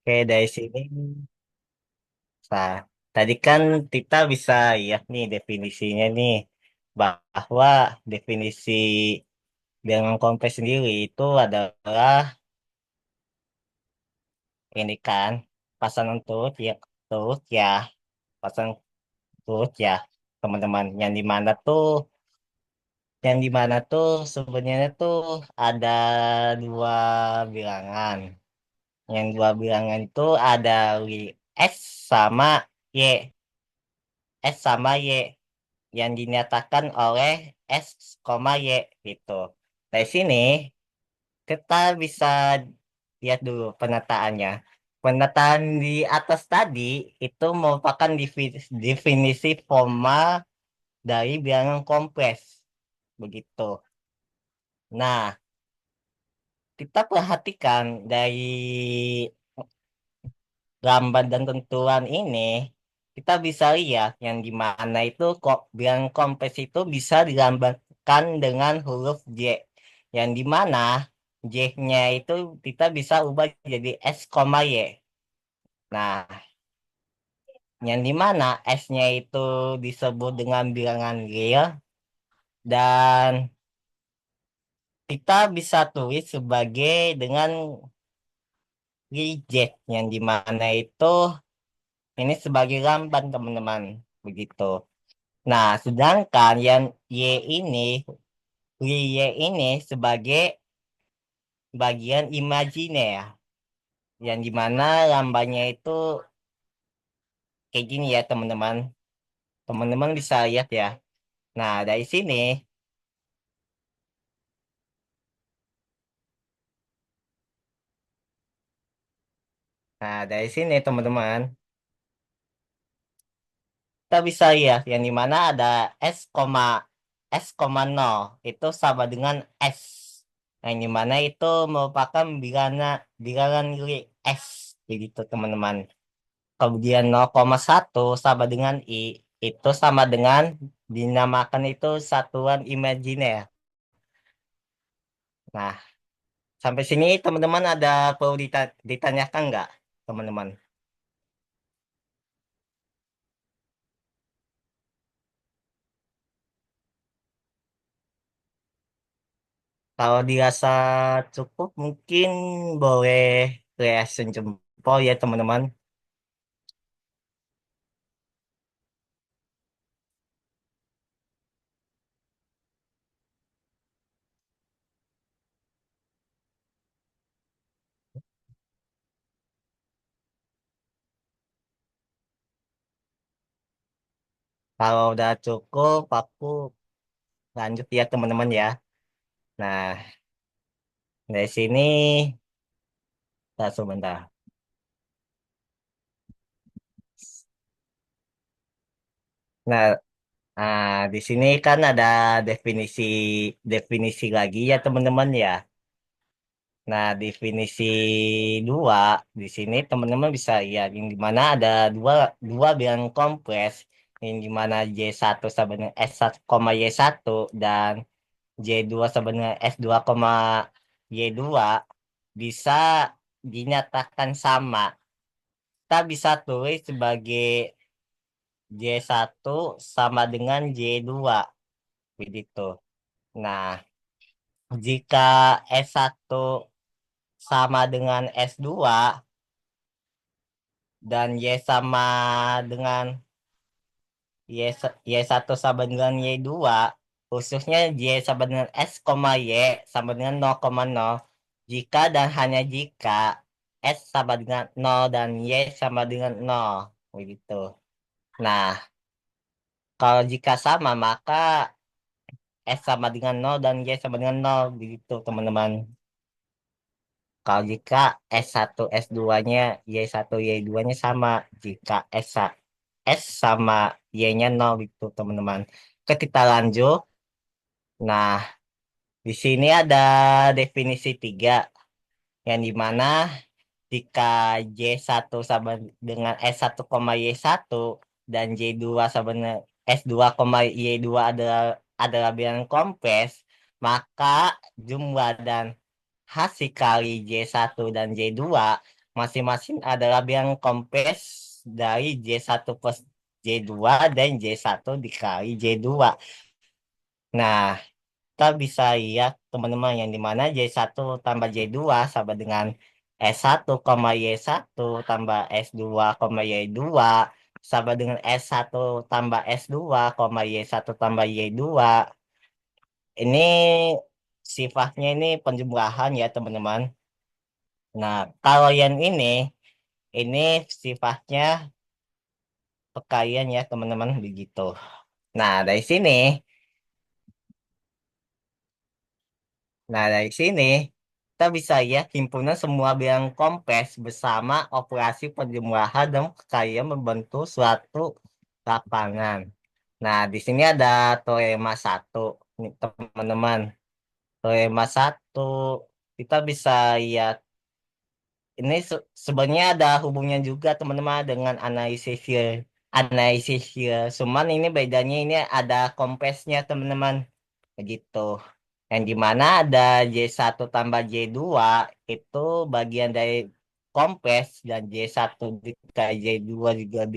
Oke, dari sini, nah, tadi kan kita bisa ya nih definisinya nih, bahwa definisi bilangan kompleks sendiri itu adalah ini kan, pasangan turut ya, turut ya, pasangan turut ya, teman-teman. Yang di mana tuh sebenarnya tuh ada dua bilangan. Yang dua bilangan itu ada S sama Y. S sama Y yang dinyatakan oleh S, Y gitu. Dari sini kita bisa lihat dulu penataannya. Penataan di atas tadi itu merupakan definisi formal dari bilangan kompleks. Begitu. Nah, kita perhatikan dari gambar dan tentuan ini, kita bisa lihat yang di mana itu kok bilangan kompleks itu bisa digambarkan dengan huruf J. Yang di mana J-nya itu kita bisa ubah jadi S, Y. Nah, yang di mana S-nya itu disebut dengan bilangan real dan kita bisa tulis sebagai dengan reject yang di mana itu ini sebagai lamban teman-teman begitu. Nah, sedangkan yang Y ini, Y ini sebagai bagian imajiner, yang dimana lambangnya itu kayak gini ya teman-teman. Teman-teman bisa lihat ya. Nah, dari sini, dari sini teman-teman, kita bisa lihat yang dimana ada S, nol itu sama dengan S. Yang dimana itu merupakan bilangan nilai S, begitu teman-teman. Kemudian 0,1 sama dengan I itu sama dengan dinamakan itu satuan imajiner. Nah, sampai sini teman-teman ada perlu ditanyakan nggak, teman-teman? Kalau dirasa cukup, mungkin boleh reaction jempol ya, teman-teman. Kalau udah cukup, aku lanjut ya, teman-teman ya. Nah, dari sini, sebentar. Nah, di sini kan ada definisi definisi lagi ya teman-teman ya. Nah, definisi dua di sini teman-teman bisa lihat yang dimana ada dua dua bilangan kompleks yang dimana Y1 sama dengan S1, Y1 dan Y2 sama dengan S2, Y2 bisa dinyatakan sama. Kita bisa tulis sebagai Y1 sama dengan Y2 begitu. Nah, jika S1 sama dengan S2 dan Y sama dengan Y1 sama dengan Y2, khususnya Y sama dengan S, Y sama dengan 0,0, jika dan hanya jika S sama dengan 0 dan Y sama dengan 0. Begitu. Nah, kalau jika sama, maka S sama dengan 0 dan Y sama dengan 0. Begitu, teman-teman. Kalau jika S1 S2-nya, Y1 Y2-nya sama. Jika S sama Y-nya 0 gitu, teman-teman. Oke, kita lanjut. Nah, di sini ada definisi tiga, yang dimana jika Y1 sama dengan S1, Y1 dan Y2 sama dengan S2, Y2 adalah bilangan kompleks, maka jumlah dan hasil kali Y1 dan Y2 masing-masing adalah biang kompres dari J1 plus J2 dan J1 dikali J2. Nah, kita bisa lihat teman-teman yang dimana J1 tambah J2 sama dengan S1, Y1 tambah S2, Y2 sama dengan S1 tambah S2, Y1 tambah Y2. Ini sifatnya ini penjumlahan ya teman-teman. Nah, kalau yang ini sifatnya pekalian ya teman-teman begitu. Nah, dari sini kita bisa ya himpunan semua bilang kompleks bersama operasi penjumlahan dan pekalian membentuk suatu lapangan. Nah, di sini ada teorema satu, nih, teman-teman. Teorema satu kita bisa lihat ini sebenarnya ada hubungannya juga teman-teman dengan analisis yield. Cuman ini bedanya ini ada kompresnya teman-teman. Begitu. Yang dimana ada J1 tambah J2 itu bagian dari kompres dan J1 dikali J2 juga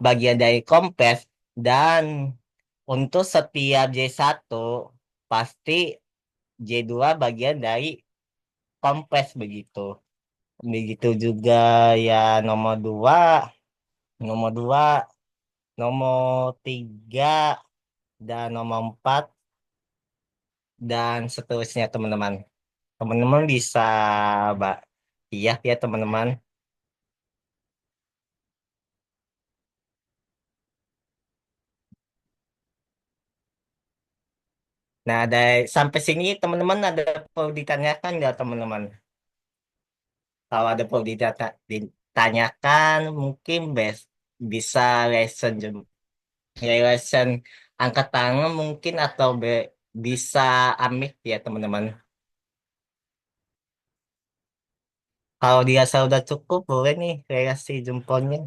bagian dari kompres dan untuk setiap J1 pasti J2 bagian dari kompres begitu. Begitu juga ya nomor dua, nomor dua, nomor tiga, dan nomor empat, dan seterusnya teman-teman. Teman-teman bisa, Mbak. Iya ya teman-teman. Nah, sampai sini teman-teman ada perlu ditanyakan nggak teman-teman? Kalau ada perlu ditanyakan, mungkin bisa lesson ya, lesson angkat tangan mungkin atau bisa amik ya teman-teman. Kalau dia sudah cukup, boleh nih reaksi jempolnya.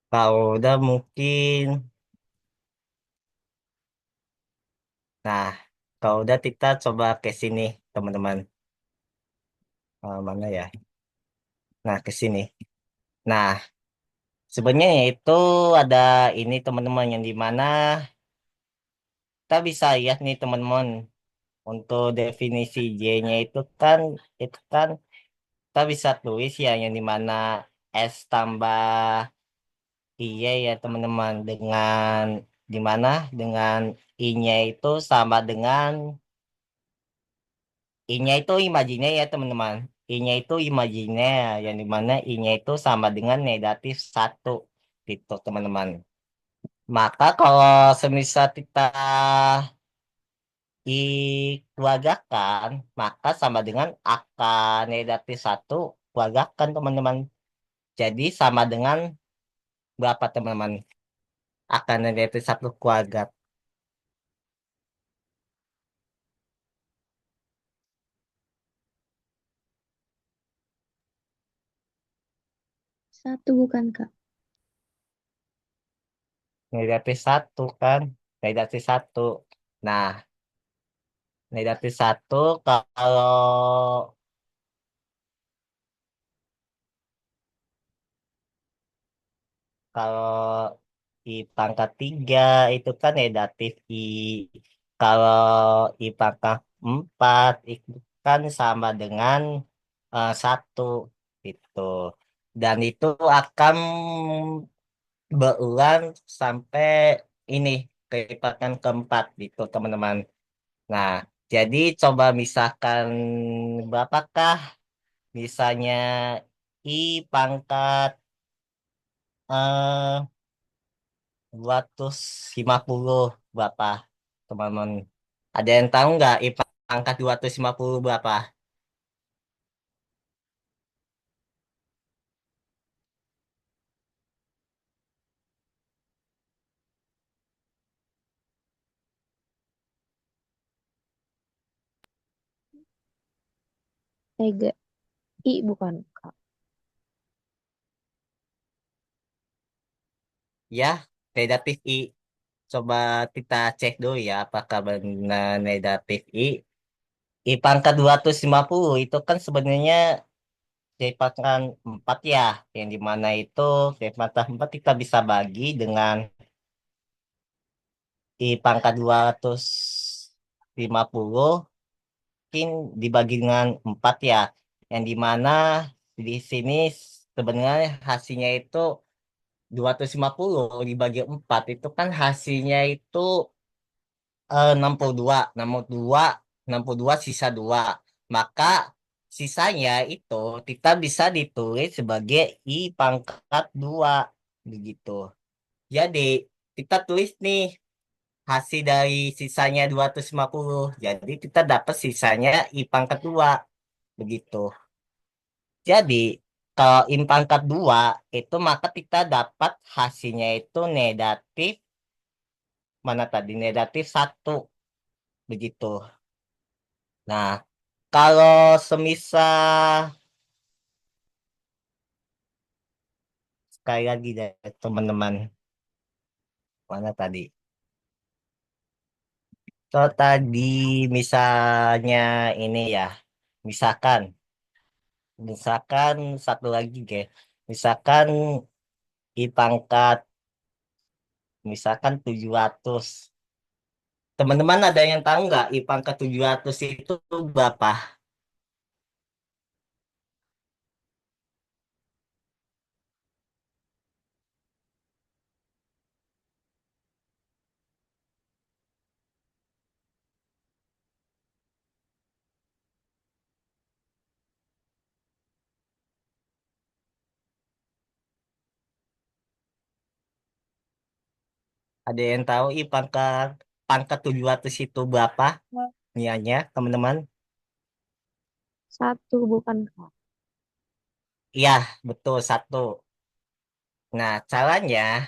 Kalau udah mungkin, nah, kalau udah kita coba ke sini, teman-teman. Mana ya? Nah, ke sini. Nah, sebenarnya itu ada ini teman-teman yang di mana kita bisa lihat nih teman-teman untuk definisi J-nya itu kan kita bisa tulis ya yang di mana S tambah I ya teman-teman dengan di mana dengan I-nya itu sama dengan I-nya itu imajiner ya teman-teman. I-nya itu imajiner yang di mana I-nya itu sama dengan -1 gitu teman-teman. Maka kalau semisal kita dikeluargakan, maka sama dengan angka -1 keluargakan teman-teman. Jadi sama dengan berapa teman-teman? Angka -1 keluarga. Satu bukan, Kak? -1 kan? -1. Nah, -1 kalau I pangkat 3 itu kan negatif I. Kalau I pangkat 4 itu kan sama dengan 1 gitu. Dan itu akan berulang sampai ini kelipatan keempat gitu teman-teman. Nah, jadi coba misalkan berapakah misalnya I pangkat eh 250 berapa, teman-teman? Ada yang tahu nggak I pangkat 250 berapa? Tega. I bukan Kak. Ya, negatif I. Coba kita cek dulu ya, apakah benar negatif I. I pangkat 250 itu kan sebenarnya C pangkat 4 ya, yang dimana itu C pangkat 4 kita bisa bagi dengan I pangkat 250 mungkin dibagi dengan 4 ya, yang dimana di sini sebenarnya hasilnya itu 250 dibagi 4 itu kan hasilnya itu 62, 62, 62 sisa 2. Maka sisanya itu kita bisa ditulis sebagai I pangkat 2 begitu. Jadi kita tulis nih hasil dari sisanya 250. Jadi kita dapat sisanya I pangkat 2 begitu. Jadi kalau I pangkat 2 itu maka kita dapat hasilnya itu negatif mana tadi negatif 1 begitu. Nah, kalau semisal sekali lagi deh teman-teman, mana tadi? Kalau tadi misalnya ini ya, misalkan, misalkan satu lagi guys, misalkan I pangkat, misalkan 700. Teman-teman ada yang tahu nggak I pangkat 700 itu berapa? Ada yang tahu I pangkat pangkat 700 itu berapa? Nianya, teman-teman? Satu bukan Kak. Iya, betul satu. Nah, caranya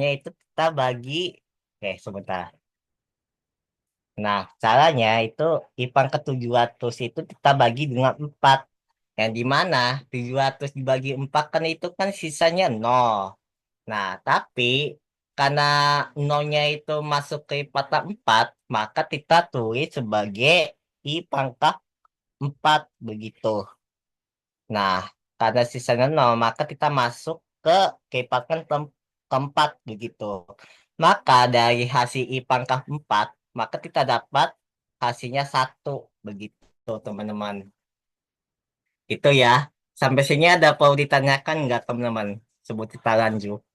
itu kita bagi, sebentar. Nah, caranya itu I pangkat 700 itu kita bagi dengan 4. Yang dimana 700 dibagi 4 kan itu kan sisanya 0. Nah, tapi karena nolnya itu masuk ke pangkat 4, maka kita tulis sebagai I pangkat 4 begitu. Nah, karena sisanya 0, maka kita masuk ke keipakan keempat begitu. Maka dari hasil I pangkat 4, maka kita dapat hasilnya 1 begitu, teman-teman. Itu ya. Sampai sini ada perlu ditanyakan nggak, teman-teman? Sebut kita lanjut.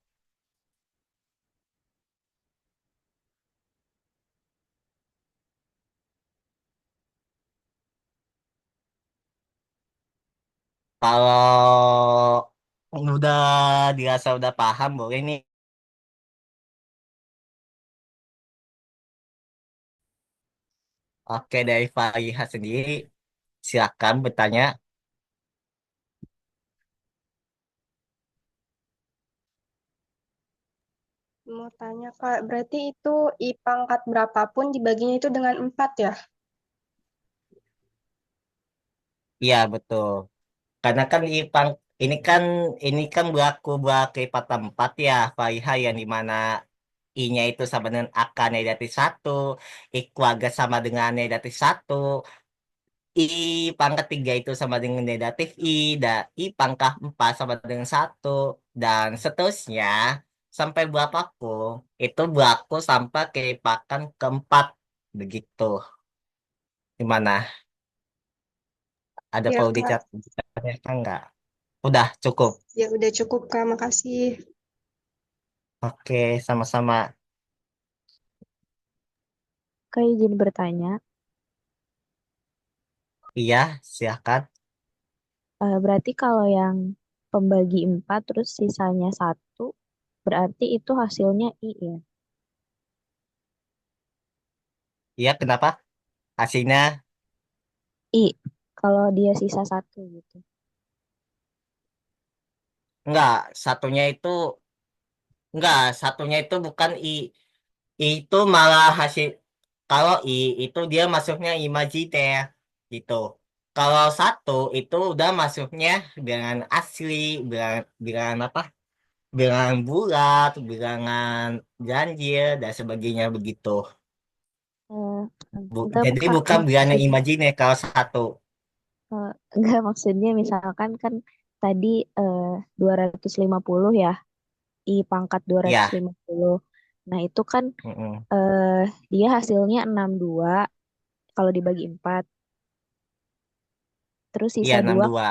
Kalau udah dirasa udah paham, boleh nih. Oke, dari Fariha sendiri, silakan bertanya. Mau tanya Kak, berarti itu I pangkat berapapun dibaginya itu dengan 4 ya? Iya, betul. Karena kan ini kan berlaku berkelipat 4 ya, Fariha, yang dimana I-nya itu sama dengan akar negatif 1, I keluarga sama dengan negatif 1, I pangkat 3 itu sama dengan negatif I, dan I pangkat 4 sama dengan 1, dan seterusnya sampai berapapun, itu berlaku sampai kelipatan keempat, begitu. Gimana? Ada Ya perlu Kak, dicatatkan nggak? Udah cukup. ya udah cukup Kak, makasih. Oke, sama-sama. Kak izin bertanya. Iya, silakan. Berarti kalau yang pembagi 4 terus sisanya satu, berarti itu hasilnya I ya? Iya, kenapa? Hasilnya I. Kalau dia sisa satu gitu. enggak, satunya itu satunya itu bukan I. I itu malah hasil, kalau I itu dia masuknya imajiner gitu. Kalau satu itu udah masuknya dengan asli, bilangan apa? Bilangan bulat, bilangan ganjil, dan sebagainya begitu. Eh, enggak Jadi Kak, bukan bilangan imajiner kalau satu. enggak maksudnya misalkan kan tadi eh, 250 ya, I pangkat dua ratus Iya, lima puluh. Nah, itu kan mm-mm. eh, dia hasilnya 62 kalau dibagi 4. Terus Iya sisa enam 2 dua.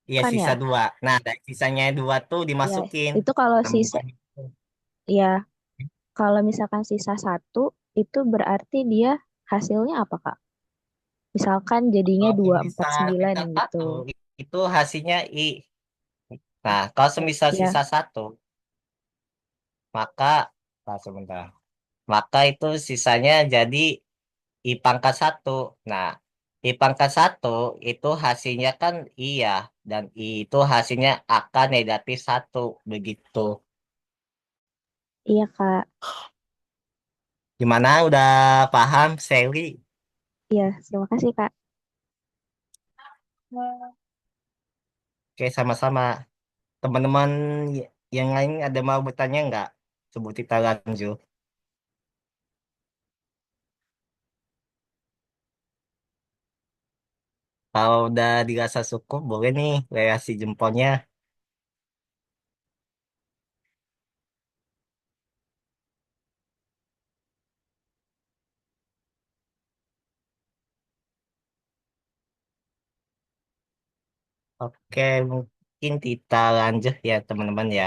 Iya kan sisa ya? dua. Nah, dari sisanya dua tuh Ya, dimasukin. itu kalau Nah, sisa bukan itu. ya kalau misalkan sisa satu itu berarti dia hasilnya apa Kak? Misalkan jadinya Kalau dua empat semisal sembilan sisa gitu. satu itu hasilnya I. Nah, kalau semisal sisa Ya, satu, maka, nah, sebentar. Maka itu sisanya jadi I pangkat satu. Nah, I pangkat satu itu hasilnya kan iya. Dan I itu hasilnya akan negatif satu. Begitu. iya Kak. Gimana? Udah paham, Sally? Iya, terima kasih Kak. Oke, sama-sama. Teman-teman yang lain ada mau bertanya nggak? Sebut kita lanjut. Kalau udah dirasa cukup, boleh nih reaksi jempolnya. Oke, mungkin kita lanjut ya teman-teman ya.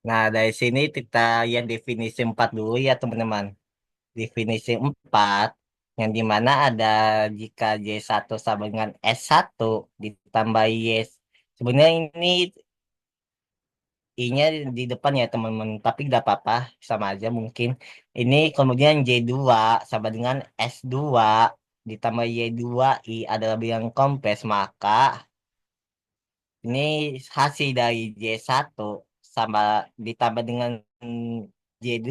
Nah, dari sini kita lihat definisi 4 dulu ya teman-teman. Definisi 4 yang dimana ada jika Y1 sama dengan S1 ditambah Y. Sebenarnya ini I-nya di depan ya teman-teman, tapi nggak apa-apa, sama aja mungkin. Ini kemudian Y2 sama dengan S2 ditambah Y2I adalah bilangan kompleks, maka ini hasil dari Y1 sama ditambah dengan Y2.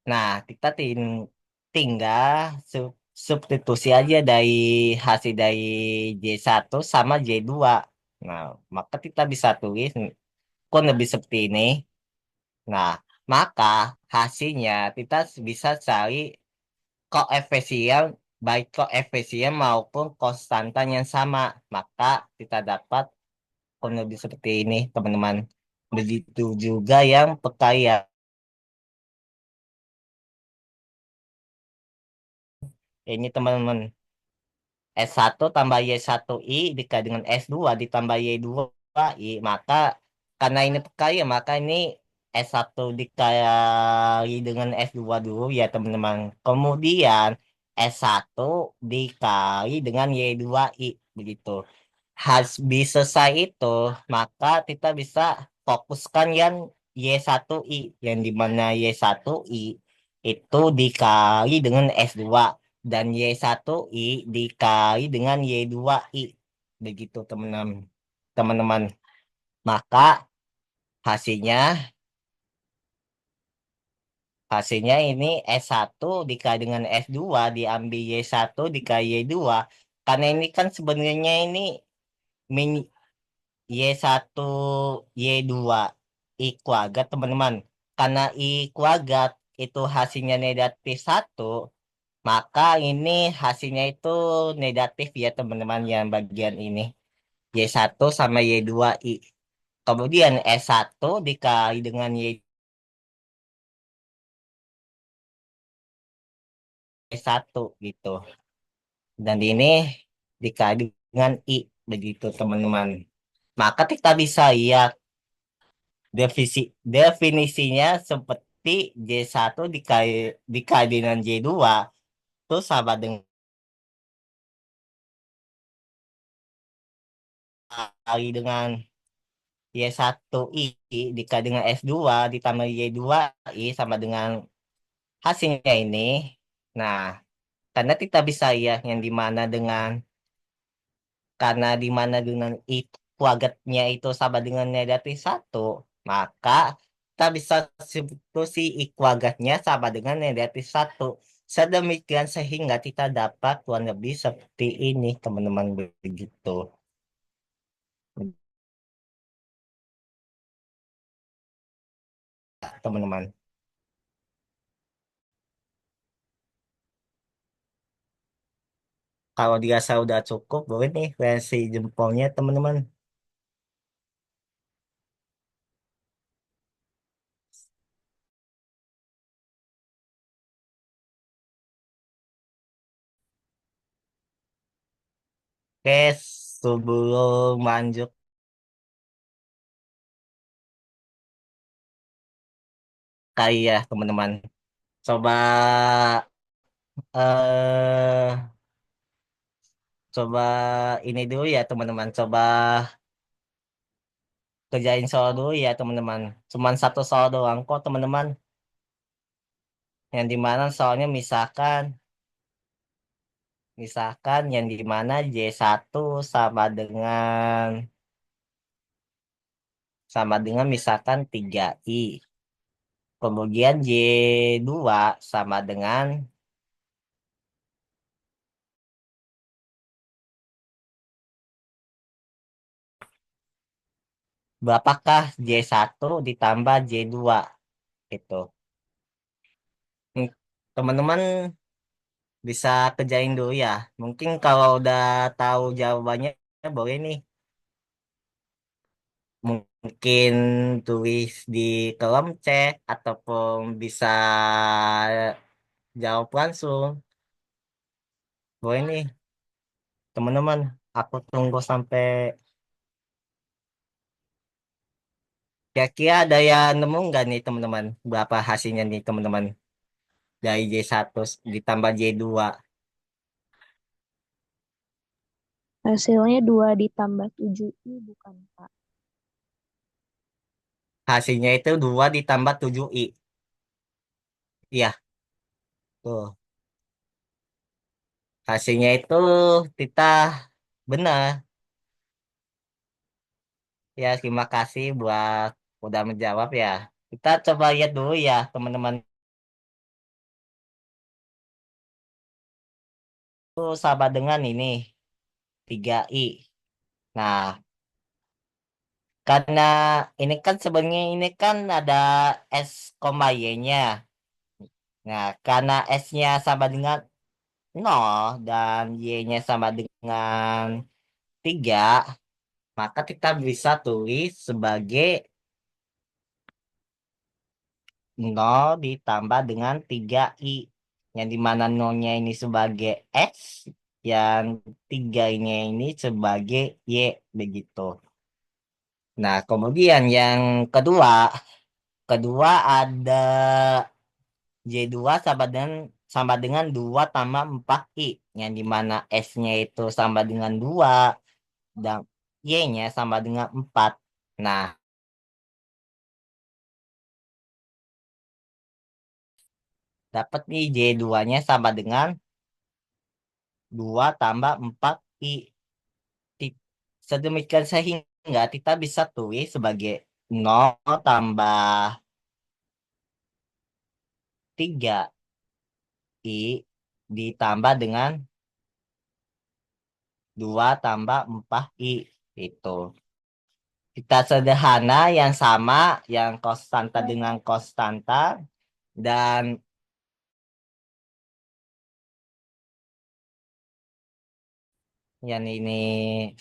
Nah, kita tinggal substitusi aja dari hasil dari Y1 sama Y2. Nah, maka kita bisa tulis kok lebih seperti ini. Nah, maka hasilnya kita bisa cari koefisien, baik koefisien maupun konstantan yang sama. Maka kita dapat kurang lebih seperti ini, teman-teman. Begitu juga yang perkalian. Ini teman-teman. S1 tambah Y1I dikali dengan S2 ditambah Y2I. Maka karena ini perkalian, maka ini S1 dikali dengan S2 dulu ya teman-teman. Kemudian S1 dikali dengan Y2I. Begitu. Habis selesai itu, maka kita bisa fokuskan yang Y1I. Yang dimana Y1I itu dikali dengan S2 dan Y1I dikali dengan Y2I. Begitu teman-teman. Teman-teman. Maka hasilnya hasilnya ini S1 dikali dengan S2 diambil Y1 dikali Y2. Karena ini kan sebenarnya ini min Y1 Y2 I kuadrat teman-teman. Karena I kuadrat itu hasilnya negatif satu, maka ini hasilnya itu negatif ya teman-teman yang bagian ini. Y1 sama Y2I. Kemudian S1 dikali dengan Y1 gitu. Dan ini dikali dengan I begitu teman-teman. Maka kita bisa lihat definisinya seperti J1 dikali dengan J2 itu sama dengan kali dengan Y1I dikali dengan S2 ditambah Y2I sama dengan hasilnya ini. Nah, karena kita bisa ya yang dimana dengan karena dimana dengan I kuadratnya itu sama dengan negatif satu, maka kita bisa substitusi ekuagasnya sama dengan -1. Sedemikian sehingga kita dapat kurang lebih seperti ini, teman-teman, begitu. Teman-teman. Kalau dirasa udah cukup, boleh nih versi jempolnya, teman-teman. Oke, sebelum lanjut kayak teman-teman. Coba eh coba ini dulu ya, teman-teman. Coba kerjain soal dulu ya, teman-teman. Cuman satu soal doang kok, teman-teman. Yang dimana soalnya misalkan yang dimana J1 sama dengan misalkan 3I. Kemudian J2 sama dengan berapakah J1 ditambah J2 itu. Hmm, Teman-teman bisa kerjain dulu ya. Mungkin kalau udah tahu jawabannya boleh nih. Mungkin tulis di kolom chat ataupun bisa jawab langsung. Boleh nih, teman-teman. Aku tunggu sampai kira-kira ada yang nemu nggak nih, teman-teman? Berapa hasilnya nih, teman-teman? Dari J1 ditambah J2. Hasilnya 2 ditambah 7i bukan, Pak? Hasilnya itu 2 ditambah 7I. Iya, tuh. Hasilnya itu kita benar. Ya, terima kasih buat udah menjawab ya. Kita coba lihat dulu ya, teman-teman. Itu sama dengan ini, 3I. Nah, karena ini kan sebenarnya ini kan ada S, Y-nya. Nah, karena S-nya sama dengan 0 dan Y-nya sama dengan 3, maka kita bisa tulis sebagai 0 ditambah dengan 3I. Yang dimana 0-nya ini sebagai X, yang 3-nya ini sebagai Y, begitu. Nah, kemudian yang kedua ada J2 sama dengan 2 tambah 4I. Yang dimana S-nya itu sama dengan 2 dan Y-nya sama dengan 4. Nah, dapat nih J2-nya sama dengan 2 tambah 4I. Ti- Sedemikian sehingga kita bisa tulis sebagai 0 tambah 3I ditambah dengan 2 tambah 4I. Itu. Kita sederhana yang sama, yang konstanta dengan konstanta, dan yang ini,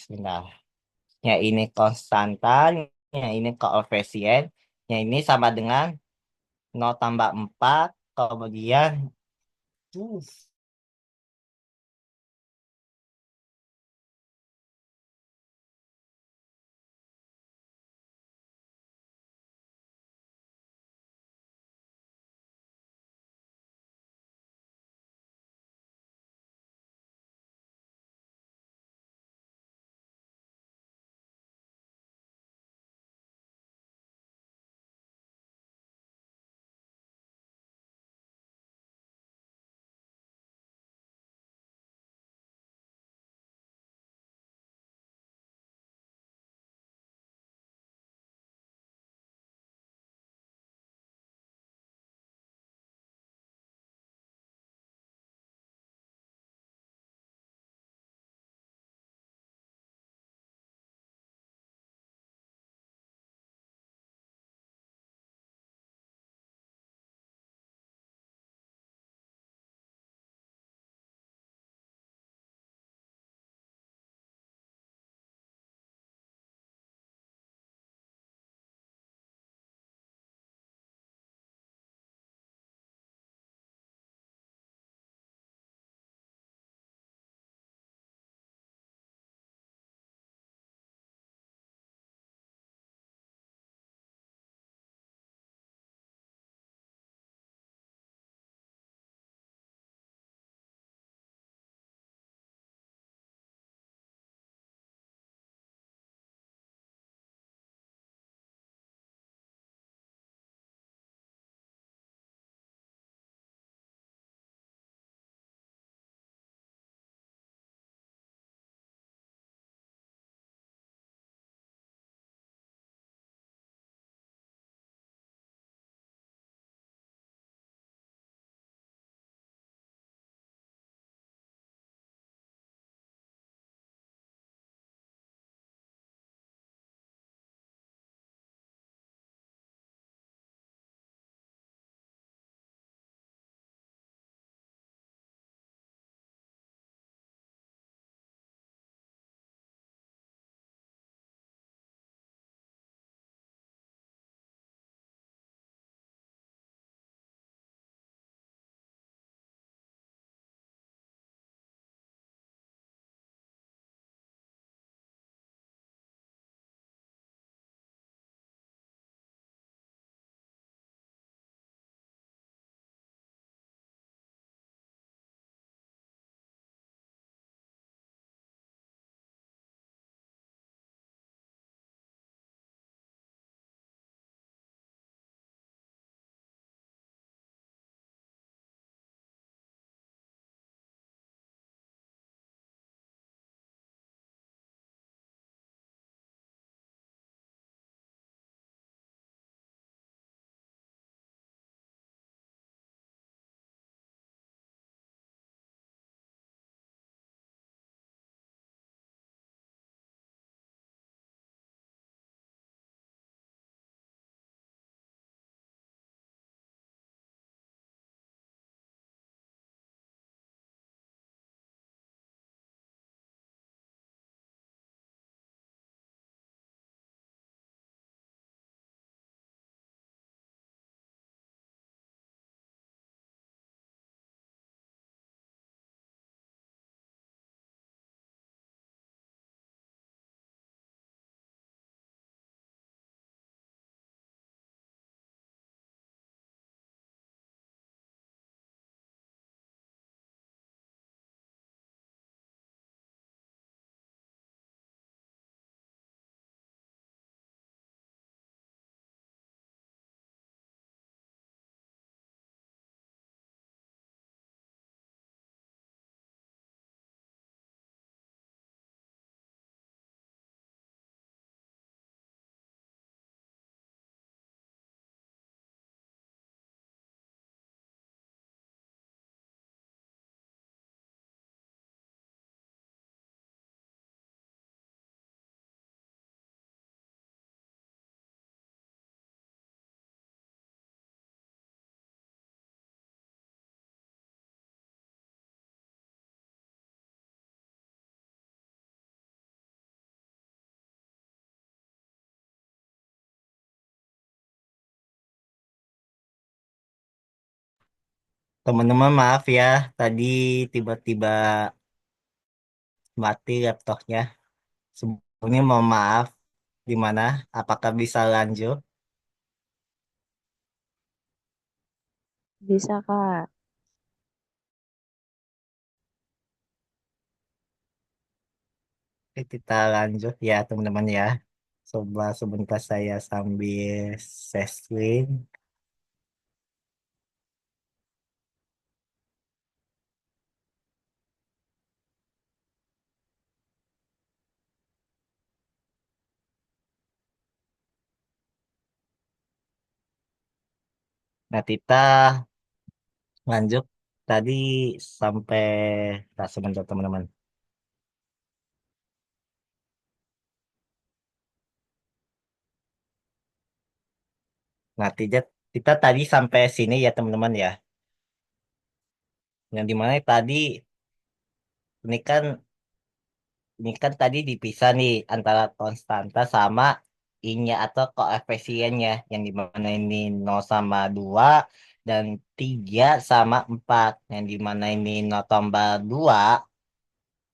sebentar, yang ini konstanta, yang ini koefisien, yang ini sama dengan 0 tambah 4, kemudian Teman-teman maaf ya, tadi tiba-tiba mati laptopnya. Sebelumnya mau maaf, gimana? Apakah bisa lanjut? Bisa, Kak. Oke, kita lanjut ya teman-teman ya. Coba sebentar saya sambil share screen. Nah, kita lanjut tadi sampai sebentar teman-teman. Nah, kita tadi sampai sini ya teman-teman ya. Yang dimana tadi ini kan tadi dipisah nih antara konstanta sama I-nya atau koefisiennya. Yang dimana ini 0 sama 2 dan 3 sama 4. Yang dimana ini 0 tambah 2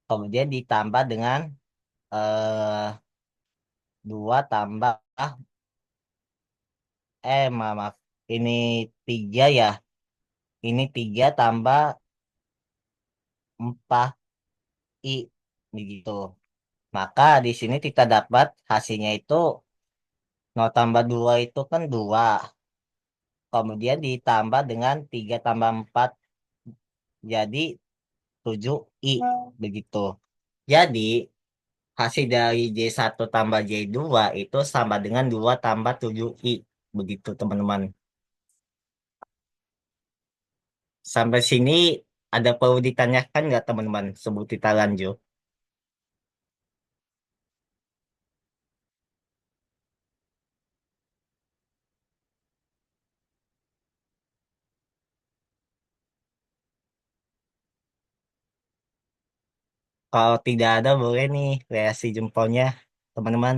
kemudian ditambah dengan 2 tambah maaf ini 3 ya. Ini 3 tambah 4 I begitu. Maka di sini kita dapat hasilnya itu 0 tambah 2 itu kan 2. Kemudian ditambah dengan 3 tambah 4 jadi 7I begitu. Jadi hasil dari J1 tambah J2 itu sama dengan 2 tambah 7I. Begitu teman-teman. Sampai sini ada perlu ditanyakan nggak teman-teman sebelum kita lanjut? Kalau tidak ada boleh nih reaksi jempolnya teman-teman.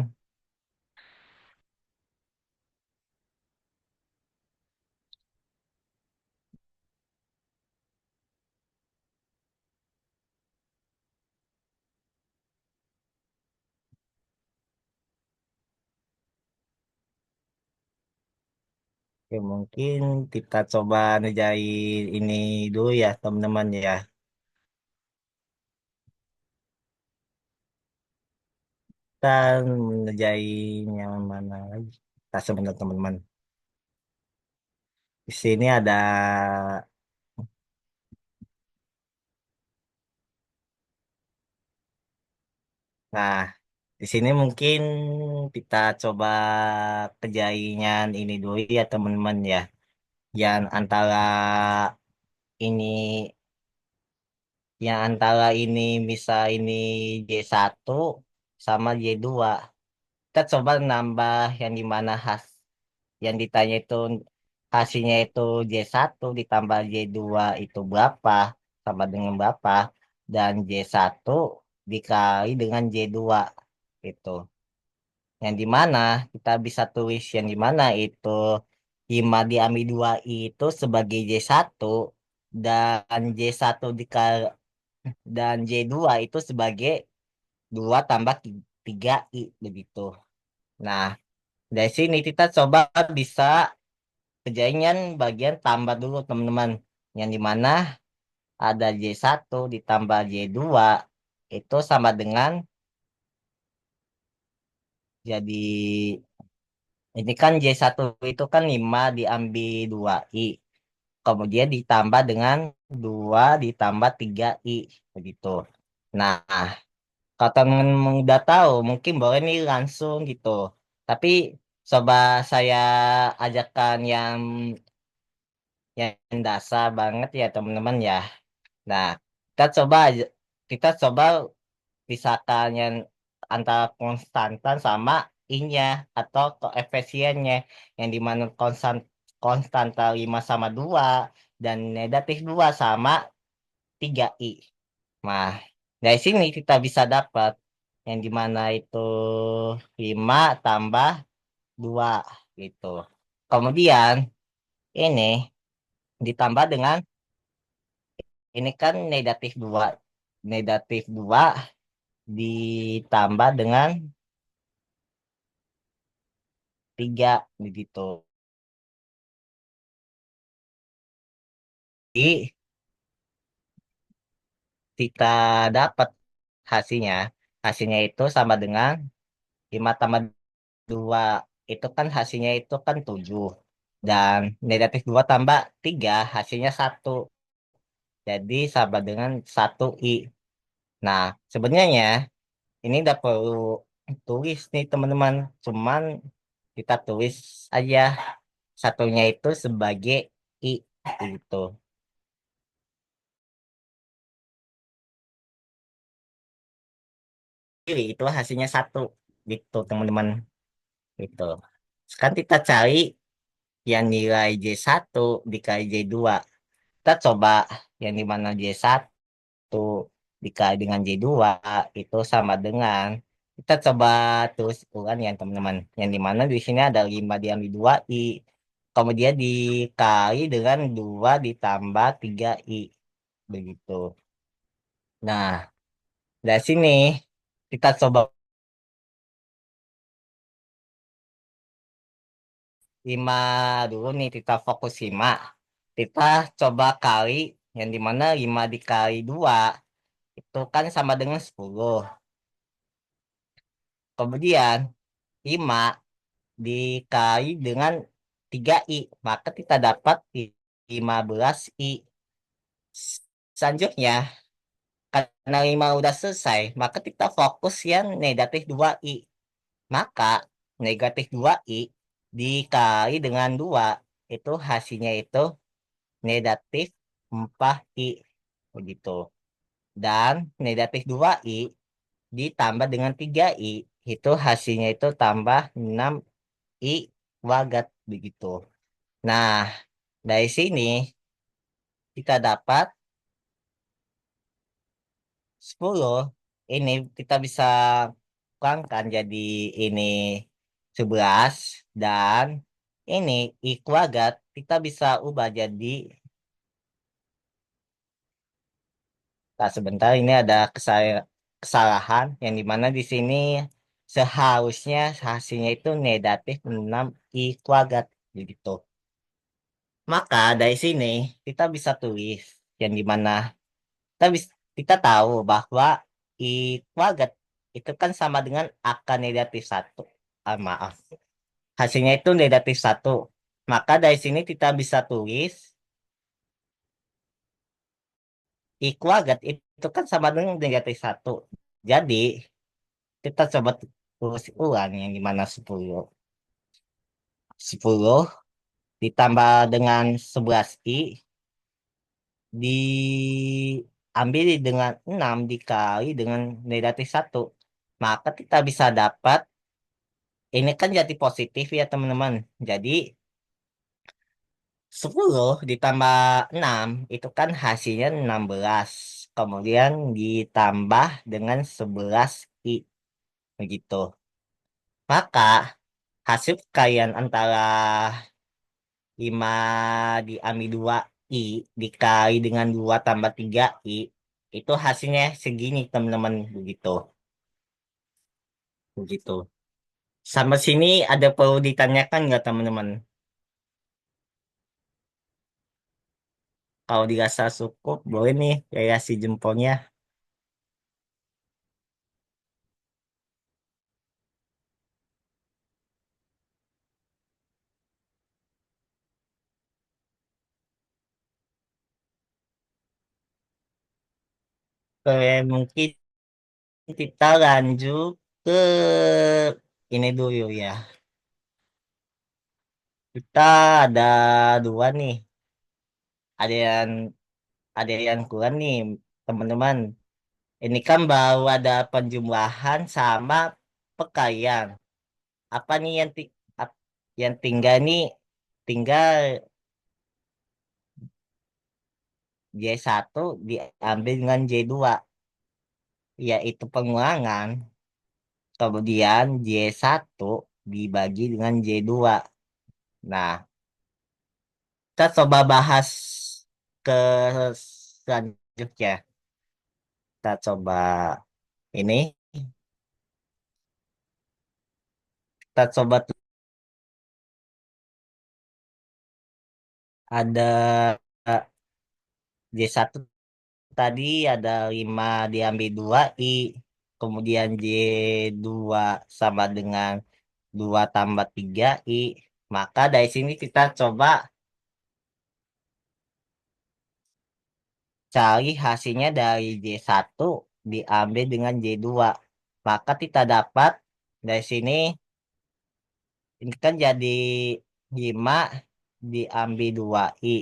Oke, mungkin kita coba ngerjain ini dulu ya teman-teman ya. Kita ngerjain yang mana lagi? Kita sebentar teman-teman. Di sini ada, nah di sini mungkin kita coba kerjain yang ini dulu ya teman-teman ya. Yang antara ini, yang antara ini misal ini J1 sama J2. Kita coba nambah yang di mana yang ditanya itu hasilnya itu J1 ditambah J2 itu berapa sama dengan berapa dan J1 dikali dengan J2 itu. Yang di mana kita bisa tulis yang di mana itu 5 diambil 2 itu sebagai J1 dan J1 dikali dan J2 itu sebagai 2 tambah 3I begitu. Nah, dari sini kita coba bisa kerjain bagian tambah dulu teman-teman. Yang dimana ada J1 ditambah J2 itu sama dengan jadi ini kan J1 itu kan 5 diambil 2I. Kemudian ditambah dengan 2 ditambah 3I begitu. Nah, kalau teman udah tahu mungkin boleh nih langsung gitu. Tapi coba saya ajarkan yang dasar banget ya teman-teman ya. Nah, kita coba kita coba pisahkan yang antara konstantan sama I-nya atau koefisiennya yang dimana konstanta 5 sama 2 dan negatif 2 sama 3I. Nah, dari sini kita bisa dapat yang dimana itu 5 tambah 2 gitu. Kemudian ini ditambah dengan Ini kan negatif 2 ditambah dengan 3 begitu. Jadi kita dapat hasilnya. Hasilnya itu sama dengan 5 tambah 2. Itu kan hasilnya itu kan 7. Dan negatif 2 tambah 3 hasilnya 1. Jadi sama dengan 1i. Nah, sebenarnya ini udah perlu tulis nih teman-teman. Cuman kita tulis aja satunya itu sebagai i gitu. Jadi itu hasilnya 1 gitu teman-teman. Gitu. Sekarang kita cari yang nilai J1 dikali J2. Kita coba yang dimana J1 dikali dengan J2 itu sama dengan, kita coba tulis ulang ya teman-teman. Yang dimana di sini ada 5 diambil 2i. Kemudian dikali dengan 2 ditambah 3i. Begitu. Nah, dari sini kita coba 5 dulu nih, kita fokus 5. Kita coba kali yang dimana 5 dikali 2 itu kan sama dengan 10. Kemudian 5 dikali dengan 3i, maka kita dapat 15i. Selanjutnya, karena 5 udah selesai, maka kita fokus yang negatif 2i. Maka negatif 2i dikali dengan 2 itu hasilnya itu negatif 4i. Begitu. Dan negatif 2i ditambah dengan 3i itu hasilnya itu tambah 6i kuadrat. Begitu. Nah, dari sini kita dapat 10. Ini kita bisa kurangkan jadi ini 11. Dan ini i kuadrat kita bisa ubah jadi, nah sebentar, ini ada kesalahan yang dimana di sini seharusnya hasilnya itu negatif 6i kuadrat begitu. Maka dari sini kita bisa tulis yang dimana kita kita tahu bahwa i kuadrat itu kan sama dengan akar negatif 1. Ah, maaf. Hasilnya itu negatif 1. Maka dari sini kita bisa tulis i kuadrat itu kan sama dengan negatif 1. Jadi kita coba tulis ulang yang dimana 10 ditambah dengan 11i diambil dengan 6 dikali dengan negatif 1. Maka kita bisa dapat, ini kan jadi positif ya teman-teman. Jadi 10 ditambah 6 itu kan hasilnya 16. Kemudian ditambah dengan 11i. Begitu. Maka hasil perkalian antara 5 diambil 2i dikali dengan 2 tambah 3i itu hasilnya segini teman-teman. Begitu. Begitu. Sampai sini ada perlu ditanyakan nggak teman-teman? Kalau dirasa cukup boleh nih ya si jempolnya. Oke, mungkin kita lanjut ke ini dulu ya. Kita ada dua nih. Ada yang ada yang kurang nih teman-teman. Ini kan baru ada penjumlahan sama pekalian. Apa nih yang yang tinggal nih? Tinggal J1 diambil dengan J2, yaitu pengulangan. Kemudian J1 dibagi dengan J2. Nah, kita coba bahas ke selanjutnya. ya. Kita coba ini. Kita coba ada J1 tadi ada 5 diambil 2I. Kemudian J2 sama dengan 2 tambah 3I. Maka dari sini kita coba cari hasilnya dari J1 diambil dengan J2. Maka kita dapat dari sini, ini kan jadi 5 diambil 2I.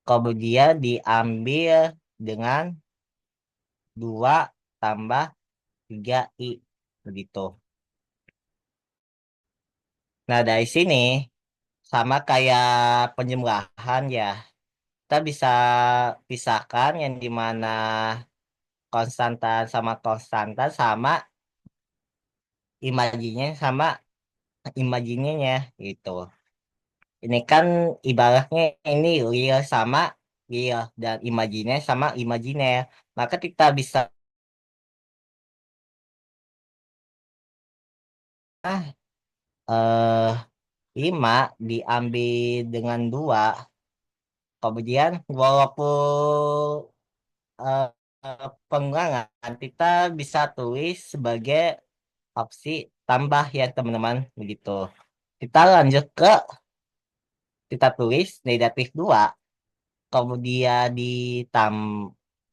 Kemudian diambil dengan 2 tambah 3I. Begitu. Nah, dari sini sama kayak penjumlahan ya. Kita bisa pisahkan yang dimana konstantan sama konstantan sama imajinya sama imajinnya gitu. Ini kan ibaratnya ini real sama real dan imajiner sama imajiner. Maka kita bisa eh 5 diambil dengan 2. Kemudian walaupun eh, pengulangan kita bisa tulis sebagai opsi tambah ya teman-teman begitu. Kita lanjut ke kita tulis negatif 2 kemudian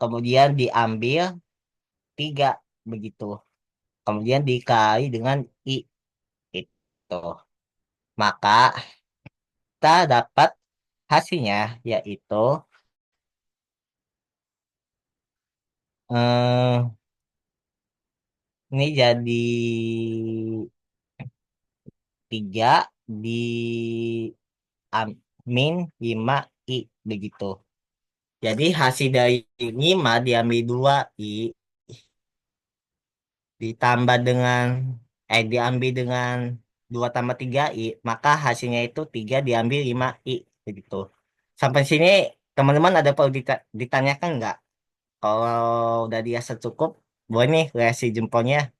kemudian diambil 3 begitu. Kemudian dikali dengan I itu. Maka kita dapat hasilnya yaitu eh, ini jadi 3 di min 5I begitu. Jadi hasil dari 5 diambil 2I ditambah dengan diambil dengan 2 tambah 3I, maka hasilnya itu 3 diambil 5I begitu. Sampai sini teman-teman ada perlu ditanyakan nggak? Kalau udah dirasa cukup, boleh nih reaksi jempolnya.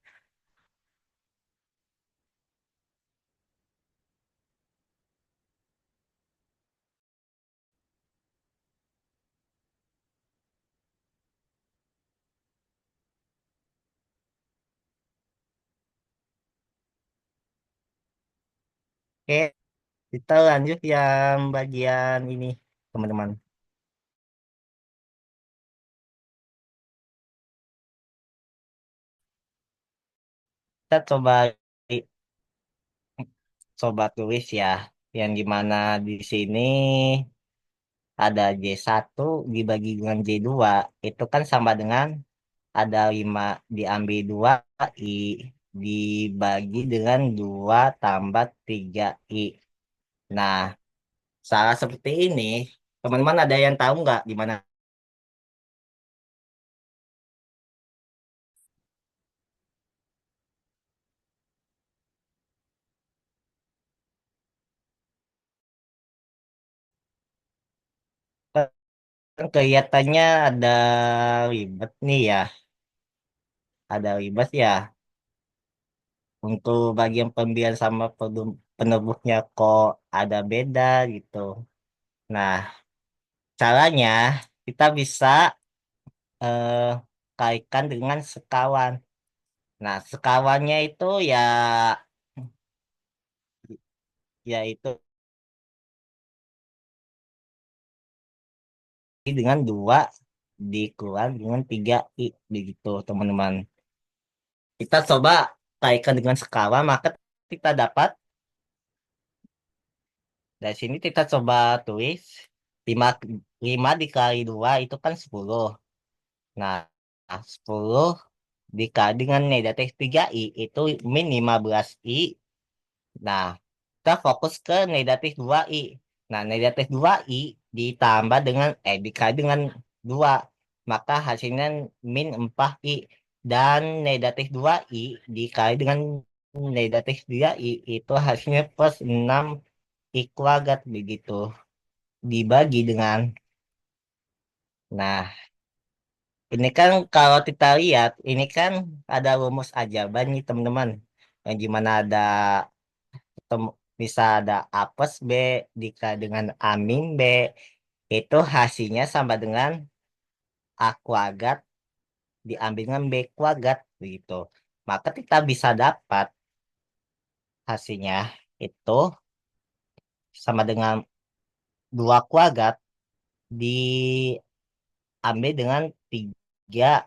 Oke, kita lanjut yang bagian ini, teman-teman. Kita coba tulis ya, yang gimana di sini ada J1 dibagi dengan J2, itu kan sama dengan ada 5 diambil 2I dibagi dengan 2 tambah 3I. Nah, salah seperti ini, teman-teman ada yang tahu nggak gimana? Kan kelihatannya ada ribet nih ya, ada ribet ya. Untuk bagian pembelian sama penerbuknya kok ada beda gitu. Nah, caranya kita bisa eh, kaitkan dengan sekawan. Nah, sekawannya itu ya yaitu dengan 2 dikurang dengan 3I begitu teman-teman. Kita coba kaitkan dengan sekawan maka kita dapat dari sini kita coba tulis 5 5 dikali 2 itu kan 10. Nah, 10 dikali dengan negatif 3I itu min 15I. Nah, kita fokus ke negatif 2I. Nah, negatif 2I ditambah dengan, dikali dengan 2. Maka hasilnya min 4I. Dan negatif 2I dikali dengan negatif 3I itu hasilnya plus 6I kuadrat begitu. Dibagi dengan Nah, ini kan kalau kita lihat, ini kan ada rumus ajaban nih teman-teman. Yang gimana ada bisa ada A plus B dengan A min B, itu hasilnya sama dengan A kuadrat diambil dengan B kuadrat begitu. Maka kita bisa dapat hasilnya itu sama dengan 2 kuadrat diambil dengan 3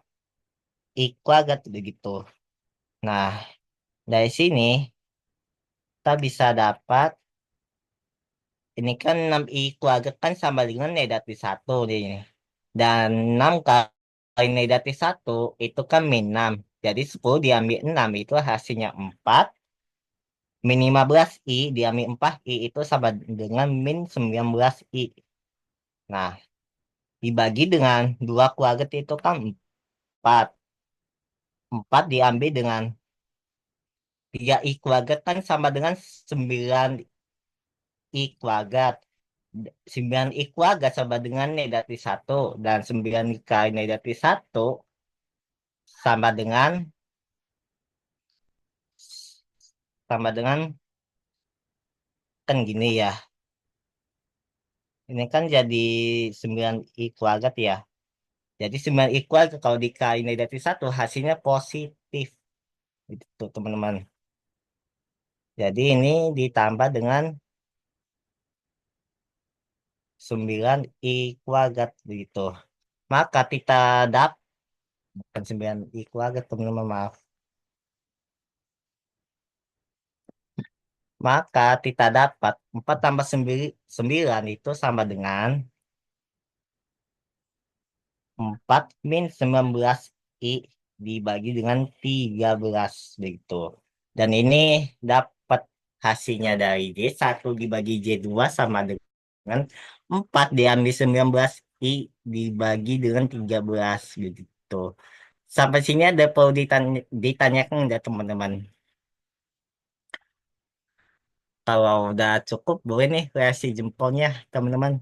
I kuadrat begitu. Nah, dari sini kita bisa dapat ini kan 6I kuadrat kan sama dengan negatif 1 nih. Dan 6 kali negatif 1 itu kan min 6. Jadi 10 diambil 6 itu hasilnya 4. Min 15I diambil 4I itu sama dengan min 19I. Nah, dibagi dengan 2 kuadrat itu kan 4. 4 diambil dengan 3I kuadrat kan sama dengan 9I kuadrat. 9I kuadrat sama dengan negatif 1. Dan 9 kali negatif 1 sama dengan sama dengan kan gini ya. Ini kan jadi 9I kuadrat ya. Jadi 9I kuadrat kalau dikali negatif 1 hasilnya positif. Itu teman-teman. Jadi ini ditambah dengan 9I kuadrat begitu. Maka kita dapat bukan 9I kuadrat teman-teman maaf. Maka kita dapat 4 tambah 9 itu sama dengan 4 min 19I dibagi dengan 13 begitu. Dan ini dapat hasilnya dari J1 dibagi J2 sama dengan 4 diambil 19I dibagi dengan 13 begitu. Sampai sini ada perlu ditanyakan enggak teman-teman? Kalau udah cukup boleh nih reaksi jempolnya teman-teman.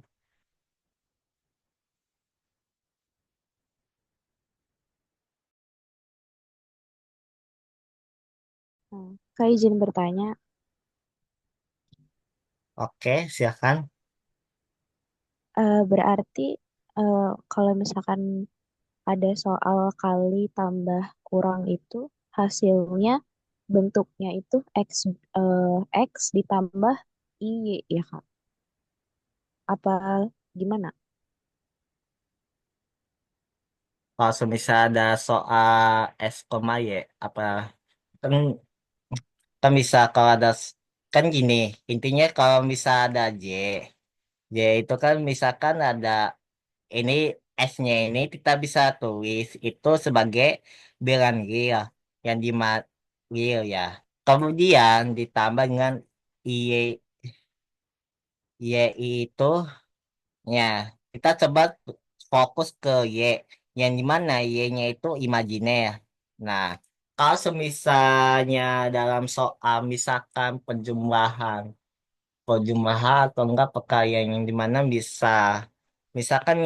Nah, Kak izin bertanya, Oke, silakan. berarti kalau misalkan ada soal kali tambah kurang itu hasilnya bentuknya itu X ditambah Y ya Kak? Apa gimana? Kalau semisal ada soal S, Y, apa kan kan bisa kalau ada kan gini intinya kalau misal ada J itu kan misalkan ada ini S-nya ini kita bisa tulis itu sebagai bilangan real yang real ya. Kemudian ditambah dengan Y, itu ya kita coba fokus ke Y yang dimana Y-nya itu imajiner. Nah, kalau semisalnya dalam soal misalkan penjumlahan atau enggak perkalian yang dimana bisa misalkan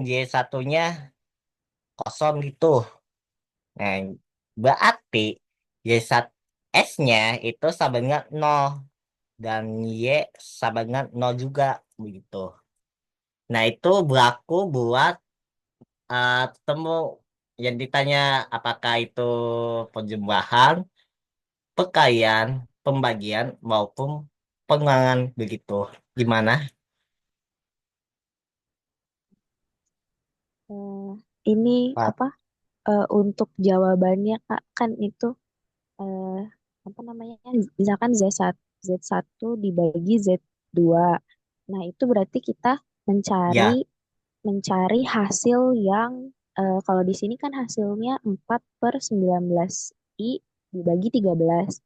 Y satunya kosong gitu. Nah, berarti Y1 S-nya itu sama dengan nol dan Y sama dengan nol juga begitu. Nah, itu berlaku buat temu yang ditanya apakah itu penjumlahan, perkalian, pembagian maupun pengurangan begitu. Gimana? Eh, ini Pak? apa untuk jawabannya Kak kan itu eh, apa namanya misalkan Z1 dibagi Z2. Nah, itu berarti kita mencari Ya. mencari hasil yang kalau di sini kan hasilnya 4/19 I dibagi 13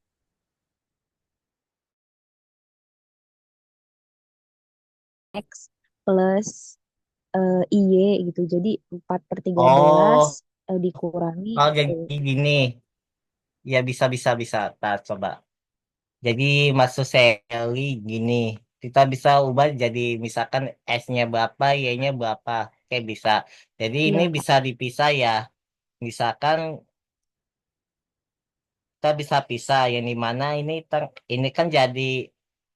X plus IY gitu. Jadi 4/13 Oh, dikurangi oh itu. jadi gini. Ya bisa. Tak coba. Jadi maksud Sally gini, kita bisa ubah jadi misalkan S-nya berapa, Y-nya berapa. Oke, bisa. Jadi ini Iya, Kak. bisa dipisah ya. Misalkan kita bisa pisah yang dimana ini kan jadi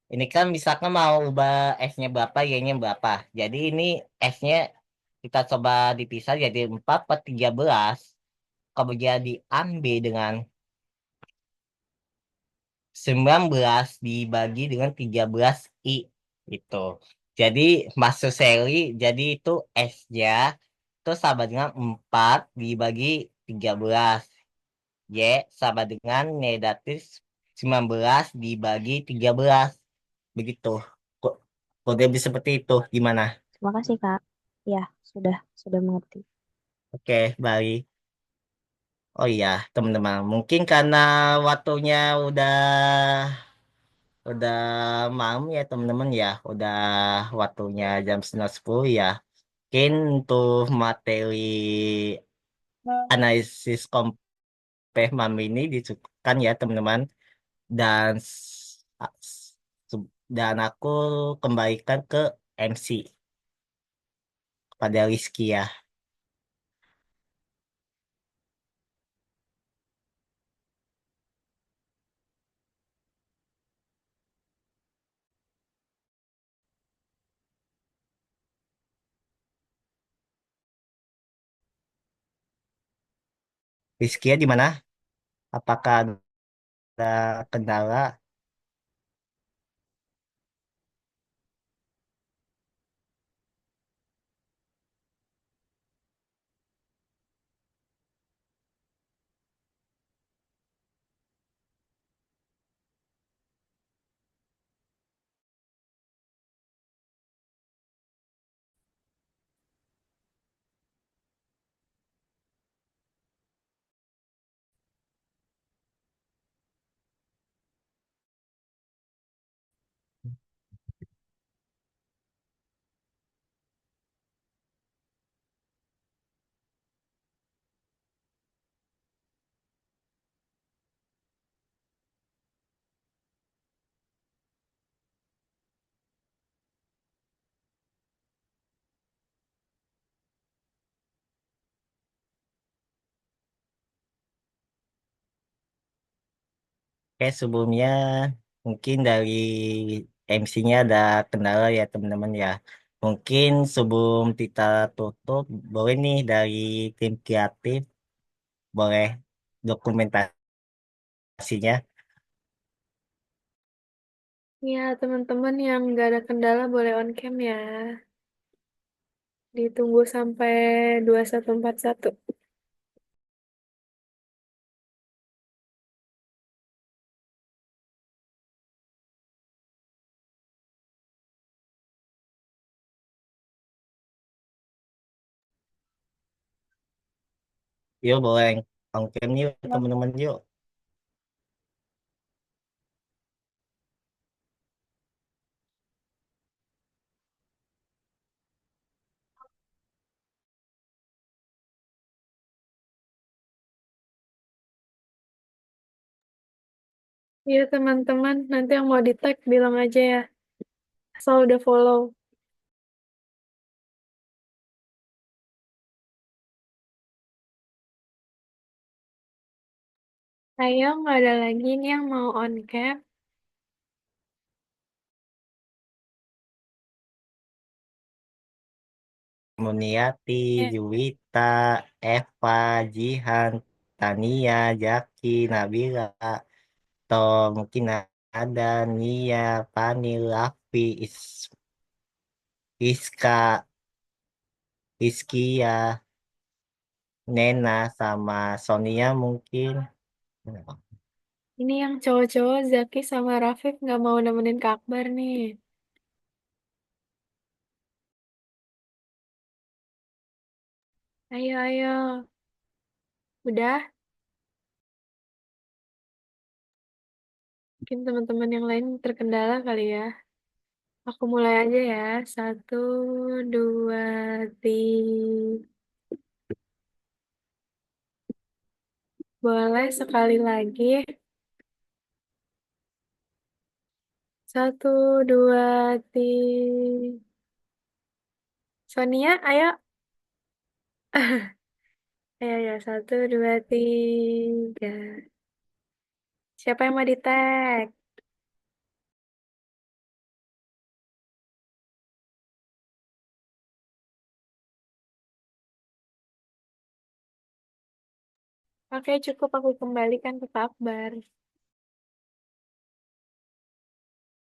ini kan misalkan mau ubah S-nya berapa, Y-nya berapa. Jadi ini S-nya kita coba dipisah jadi 4 per 13. Kemudian diambil dengan 19 dibagi dengan 13I itu. Jadi masuk seri, jadi itu S-nya itu sama dengan 4 dibagi 13. Y sama dengan negatif 19 dibagi 13. Begitu. Kok kode bisa seperti itu. Gimana? Terima kasih, Kak. Ya, sudah mengerti. Oke, baik. Oh iya, teman-teman. Mungkin karena waktunya udah malam ya, teman-teman ya. Udah waktunya jam 9.10 ya. Mungkin untuk materi analisis kompleks MAM ini dicukupkan ya, teman-teman. Dan dan aku kembalikan ke MC pada Rizky ya. Rizky ya di mana? Apakah ada kendala? Oke, sebelumnya mungkin dari MC-nya ada kendala ya teman-teman ya. Mungkin sebelum kita tutup, boleh nih dari tim kreatif, boleh dokumentasinya. Ya, teman-teman yang nggak ada kendala boleh on cam ya. Ditunggu sampai 2141. Yuk, boleh on cam yuk teman-teman yuk. Iya, teman-teman. Nanti yang mau di-tag bilang aja ya. Asal udah follow. Ayo, nggak ada lagi nih yang mau on cam. Muniati, Ya, Juwita, Eva, Jihan, Tania, Jaki, Nabila, atau mungkin ada Nia, Fani, Lafi, Iska, Rizky ya, Nena, sama Sonia mungkin. ini yang cowok-cowok Zaki sama Rafif nggak mau nemenin Kak Akbar nih. Ayo, ayo. Udah? Mungkin teman-teman yang lain terkendala kali ya. Aku mulai aja ya. Satu, dua, tiga. Boleh sekali lagi. Satu, dua, tiga. Sonia, ayo. Ayo ya, satu, dua, tiga. Siapa yang mau di-tag? Oke, cukup aku kembalikan ke Kak Akbar.